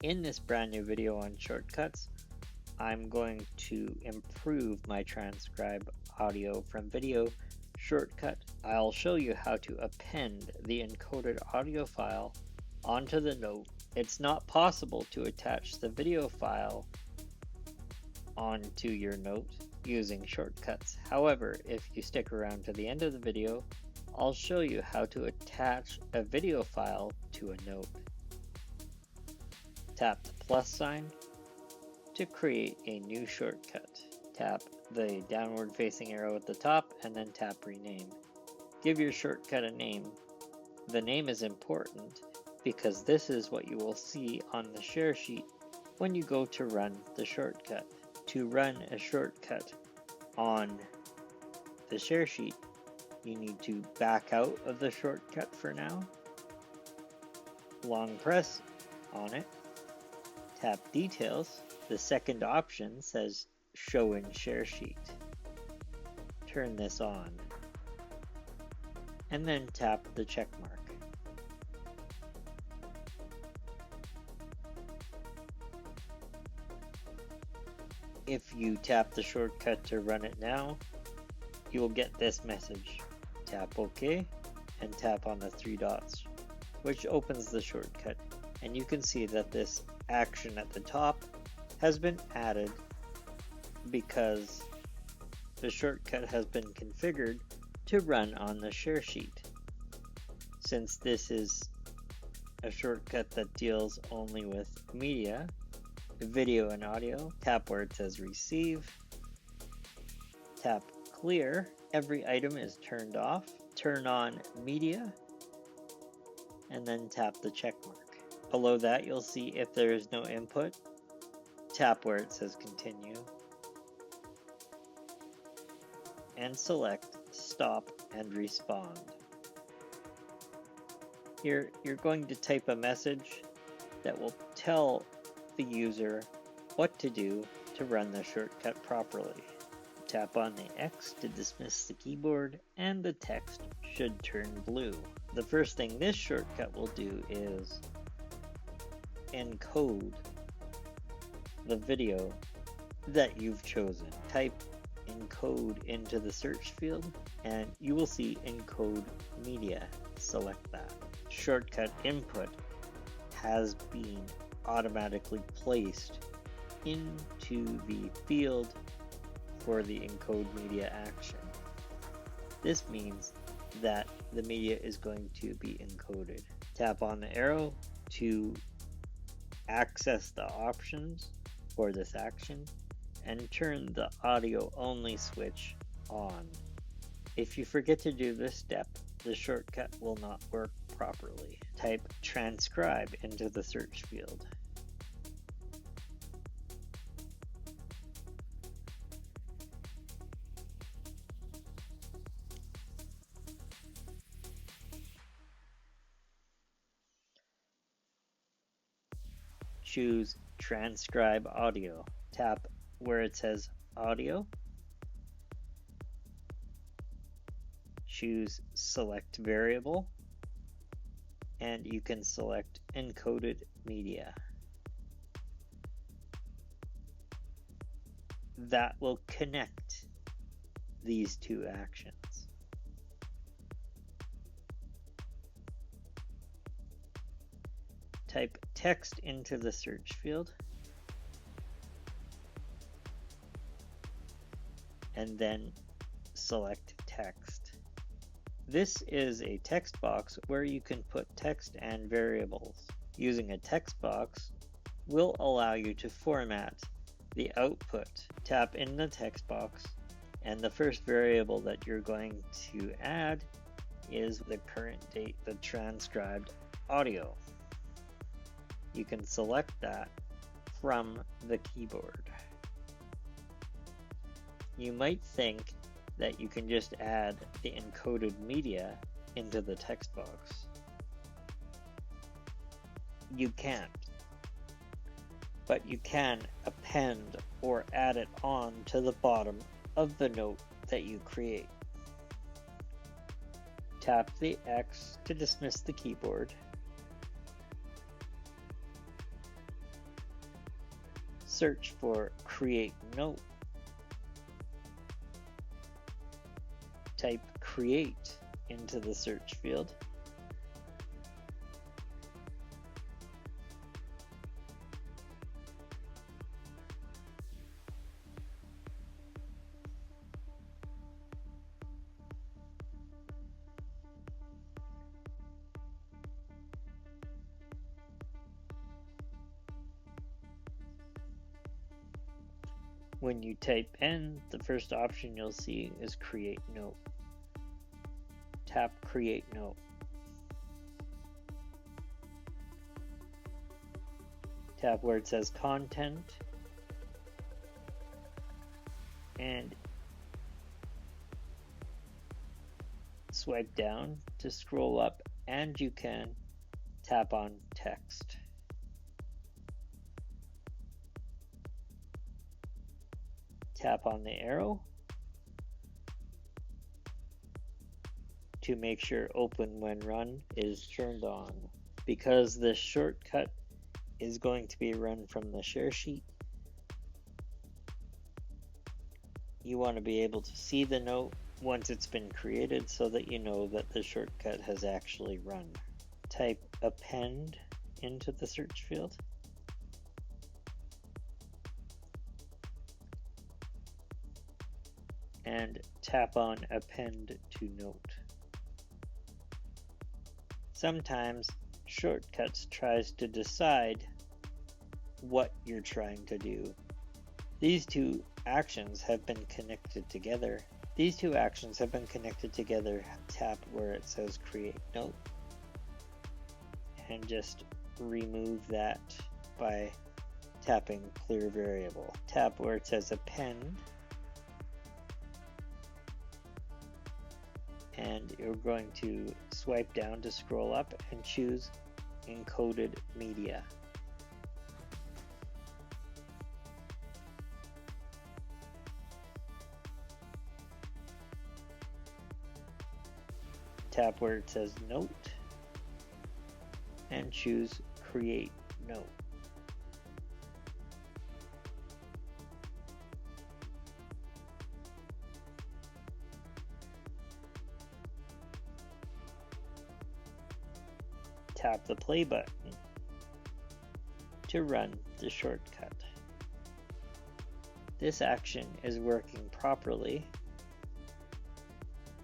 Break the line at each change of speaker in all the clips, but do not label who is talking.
In this brand new video on shortcuts, I'm going to improve my transcribe audio from video shortcut. I'll show you how to append the encoded audio file onto the note. It's not possible to attach the video file onto your note using shortcuts. However, if you stick around to the end of the video, I'll show you how to attach a video file to a note. Tap the plus sign to create a new shortcut. Tap the downward facing arrow at the top and then tap rename. Give your shortcut a name. The name is important because this is what you will see on the share sheet when you go to run the shortcut. To run a shortcut on the share sheet, you need to back out of the shortcut for now. Long press on it. Tap details. The second option says show in share sheet. Turn this on. And then tap the check mark. If you tap the shortcut to run it now, you will get this message. Tap OK and tap on the three dots, which opens the shortcut. And you can see that this action at the top has been added because the shortcut has been configured to run on the share sheet. Since this is a shortcut that deals only with media, video and audio, tap where it says receive, tap clear, every item is turned off, turn on media, and then tap the check mark. Below that you'll see if there is no input, tap where it says continue, and select stop and respond. Here you're going to type a message that will tell the user what to do to run the shortcut properly. Tap on the X to dismiss the keyboard and the text should turn blue. The first thing this shortcut will do is encode the video that you've chosen. Type encode into the search field and you will see encode media. Select that. Shortcut input has been automatically placed into the field for the encode media action. This means that the media is going to be encoded. Tap on the arrow to access the options for this action and turn the audio only switch on. If you forget to do this step, the shortcut will not work properly. Type transcribe into the search field. Choose transcribe audio. Tap where it says audio. Choose select variable and you can select encoded media. That will connect these two actions. Type text into the search field and then select text. This is a text box where you can put text and variables. Using a text box will allow you to format the output. Tap in the text box and the first variable that you're going to add is the current date, the transcribed audio. You can select that from the keyboard. You might think that you can just add the encoded media into the text box. You can't, but you can append or add it on to the bottom of the note that you create. Tap the X to dismiss the keyboard. search for create note. Type create into the search field. When you type in, the first option you'll see is create note. Tap create note. Tap where it says content and swipe down to scroll up, and you can tap on text. Tap on the arrow to make sure open when run is turned on. Because this shortcut is going to be run from the share sheet, you want to be able to see the note once it's been created so that you know that the shortcut has actually run. Type append into the search field. And tap on append to note. Sometimes Shortcuts tries to decide what you're trying to do. These two actions have been connected together. Tap where it says create note and just remove that by tapping clear variable. Tap where it says append and you're going to swipe down to scroll up and choose encoded media. Tap where it says note and choose create note. Tap the play button to run the shortcut. This action is working properly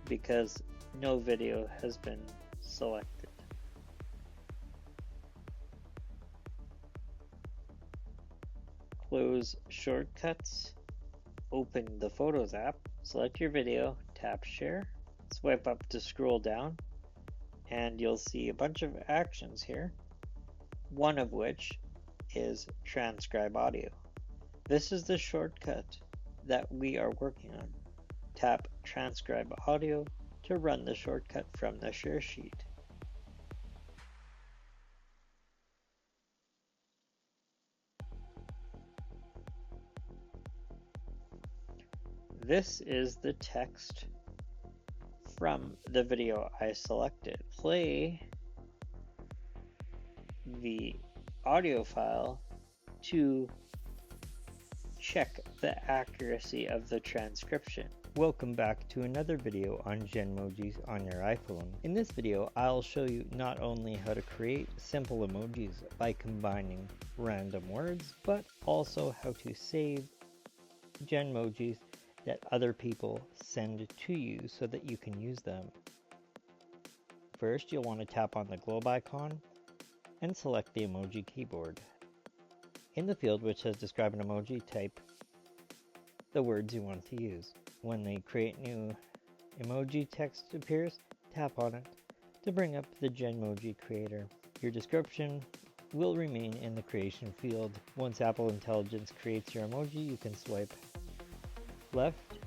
because no video has been selected. Close Shortcuts, open the Photos app, select your video, tap Share, swipe up to scroll down, and you'll see a bunch of actions here, one of which is Transcribe Audio. This is the shortcut that we are working on. Tap Transcribe Audio to run the shortcut from the share sheet. This is the text from the video I selected. Play the audio file to check the accuracy of the transcription. Welcome back to another video on Genmojis on your iPhone. In this video, I'll show you not only how to create simple emojis by combining random words, but also how to save Genmojis that other people send to you so that you can use them. First, you'll want to tap on the globe icon and select the emoji keyboard. In the field which says describe an emoji, type the words you want to use. When the create new emoji text appears, tap on it to bring up the Genmoji creator. Your description will remain in the creation field. Once Apple Intelligence creates your emoji, you can swipe left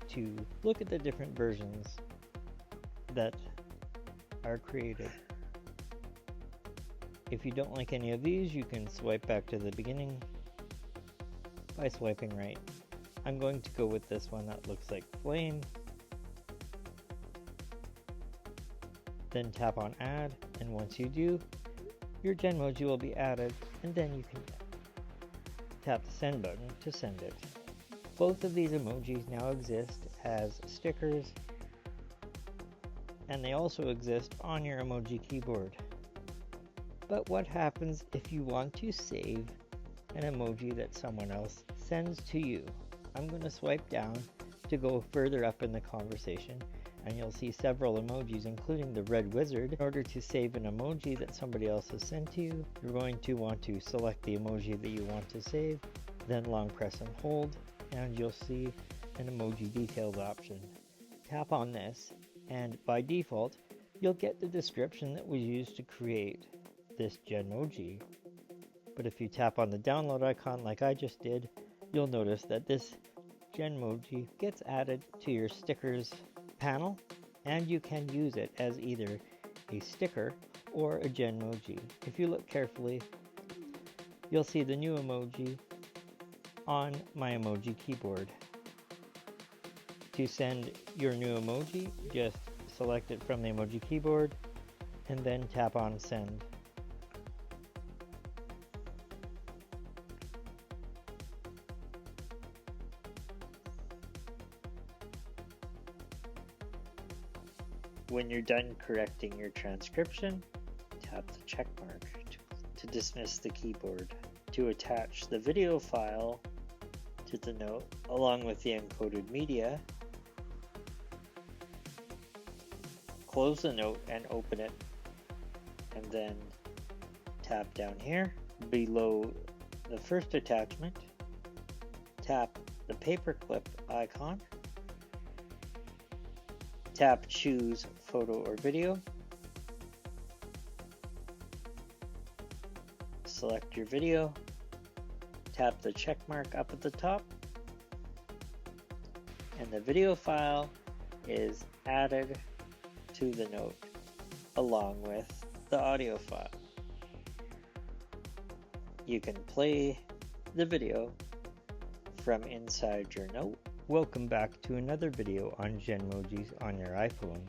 to look at the different versions that are created. If you don't like any of these, you can swipe back to the beginning by swiping right. I'm going to go with this one that looks like flame. Then tap on add, and once you do, your Genmoji will be added, and then you can
tap the send button to send it. Both of these emojis now exist as stickers, and they also exist on your emoji keyboard. But what happens if you want to save an emoji that someone else sends to you? I'm going to swipe down to go further up in the conversation, and you'll see several emojis, including the red wizard. In order to save an emoji that somebody else has sent to you, you're going to want to select the emoji that you want to save, then long press and hold, and you'll see an emoji details option. Tap on this, and by default, you'll get the description that was used to create this Genmoji. But if you tap on the download icon like I just did, you'll notice that this Genmoji gets added to your stickers panel, and you can use it as either a sticker or a Genmoji. If you look carefully, you'll see the new emoji on my emoji keyboard. To send your new emoji, just select it from the emoji keyboard and then tap on send.
When you're done correcting your transcription, tap the check mark to dismiss the keyboard. To attach the video file to the note along with the encoded media, close the note and open it, and then tap down here below the first attachment, tap the paperclip icon, tap choose photo or video, select your video, tap the check mark up at the top, and the video file is added to the note along with the audio file. You can play the video from inside your note.
Welcome back to another video on Genmojis on your iPhone.